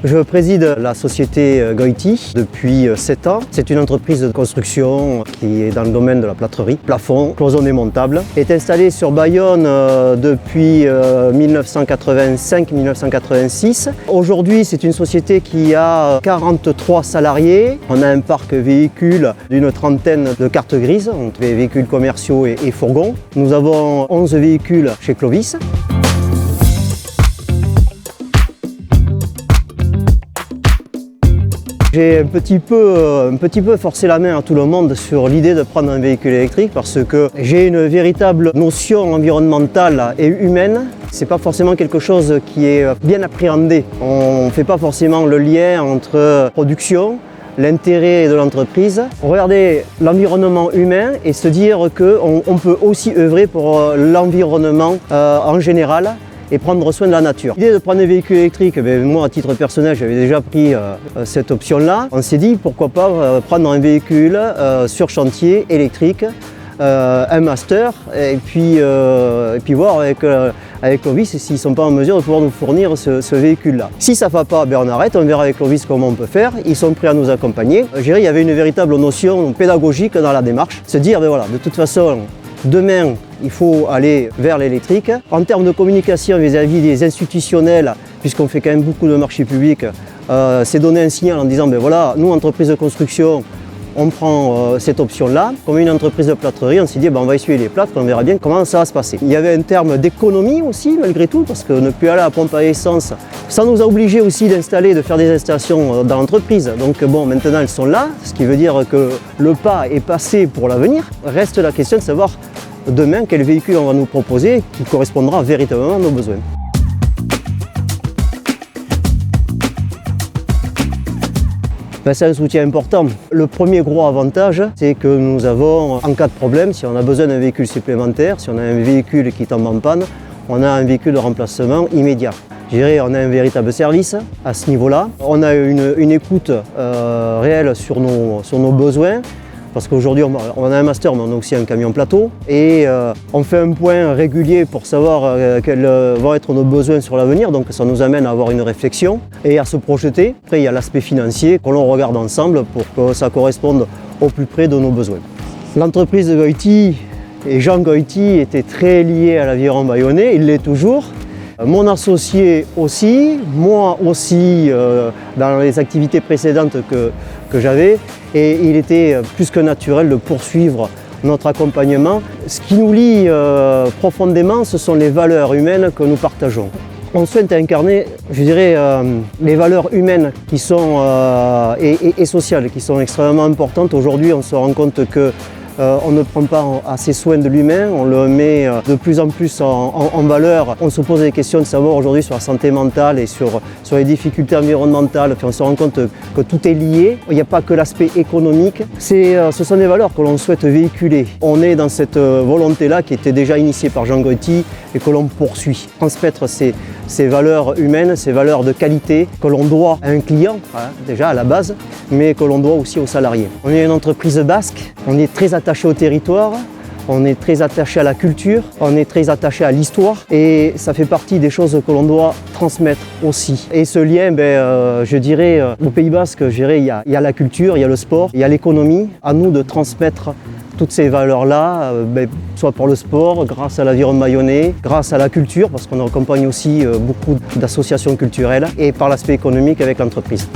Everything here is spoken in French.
Je préside la société Goiti depuis 7 ans. C'est une entreprise de construction qui est dans le domaine de la plâtrerie, plafond, cloisonné montable. Elle est installée sur Bayonne depuis 1985-1986. Aujourd'hui, c'est une société qui a 43 salariés. On a un parc véhicule d'une trentaine de cartes grises, entre les véhicules commerciaux et fourgons. Nous avons 11 véhicules chez Clovis. J'ai un petit peu forcé la main à tout le monde sur l'idée de prendre un véhicule électrique parce que j'ai une véritable notion environnementale et humaine. C'est pas forcément quelque chose qui est bien appréhendé. On ne fait pas forcément le lien entre production, l'intérêt de l'entreprise, regarder l'environnement humain et se dire qu'on peut aussi œuvrer pour l'environnement en général et prendre soin de la nature. L'idée de prendre un véhicule électrique, moi à titre personnel j'avais déjà pris cette option-là. On s'est dit pourquoi pas prendre un véhicule sur chantier électrique, un master et puis voir avec Clovis s'ils ne sont pas en mesure de pouvoir nous fournir ce véhicule-là. Si ça ne va pas, on arrête, on verra avec Clovis comment on peut faire. Ils sont prêts à nous accompagner. Je dirais, il y avait une véritable notion pédagogique dans la démarche. Se dire, voilà, de toute façon, demain, il faut aller vers l'électrique. En termes de communication vis-à-vis des institutionnels, puisqu'on fait quand même beaucoup de marchés publics, c'est donner un signal en disant, voilà, nous, entreprise de construction, on prend cette option-là. Comme une entreprise de plâtrerie, on s'est dit, on va essuyer les plâtres, on verra bien comment ça va se passer. Il y avait un terme d'économie aussi, malgré tout, parce que ne plus aller à la pompe à essence, ça nous a obligés aussi de faire des installations dans l'entreprise. Donc maintenant elles sont là, ce qui veut dire que le pas est passé pour l'avenir. Reste la question de savoir demain quel véhicule on va nous proposer qui correspondra véritablement à nos besoins. C'est un soutien important. Le premier gros avantage, c'est que nous avons, en cas de problème, si on a besoin d'un véhicule supplémentaire, si on a un véhicule qui tombe en panne, on a un véhicule de remplacement immédiat. Je dirais, on a un véritable service à ce niveau-là. On a une écoute réelle sur nos besoins. Parce qu'aujourd'hui, on a un master, mais on a aussi un camion plateau. Et on fait un point régulier pour savoir quels vont être nos besoins sur l'avenir. Donc ça nous amène à avoir une réflexion et à se projeter. Après, il y a l'aspect financier que l'on regarde ensemble pour que ça corresponde au plus près de nos besoins. L'entreprise de Goiti et Jean Goiti étaient très liés à l'aviron bayonnais, il l'est toujours. Mon associé aussi, moi aussi dans les activités précédentes que j'avais, et il était plus que naturel de poursuivre notre accompagnement. Ce qui nous lie profondément, ce sont les valeurs humaines que nous partageons. On souhaite incarner, je dirais, les valeurs humaines qui sont, et sociales qui sont extrêmement importantes. Aujourd'hui, on se rend compte que on ne prend pas assez soin de l'humain, on le met de plus en plus en valeur. On se pose des questions de savoir aujourd'hui sur la santé mentale et sur les difficultés environnementales. Puis on se rend compte que tout est lié. Il n'y a pas que l'aspect économique. Ce sont des valeurs que l'on souhaite véhiculer. On est dans cette volonté-là qui était déjà initiée par Jean Goiti et que l'on poursuit. Transmettre ces valeurs humaines, ces valeurs de qualité que l'on doit à un client, déjà à la base, mais que l'on doit aussi aux salariés. On est une entreprise basque, on est très attaché au territoire, on est très attaché à la culture, on est très attaché à l'histoire et ça fait partie des choses que l'on doit transmettre aussi. Et ce lien, je dirais, au Pays Basque, il y a la culture, il y a le sport, il y a l'économie. À nous de transmettre toutes ces valeurs-là, soit pour le sport, grâce à l'aviron bayonnais, grâce à la culture, parce qu'on accompagne aussi beaucoup d'associations culturelles, et par l'aspect économique avec l'entreprise.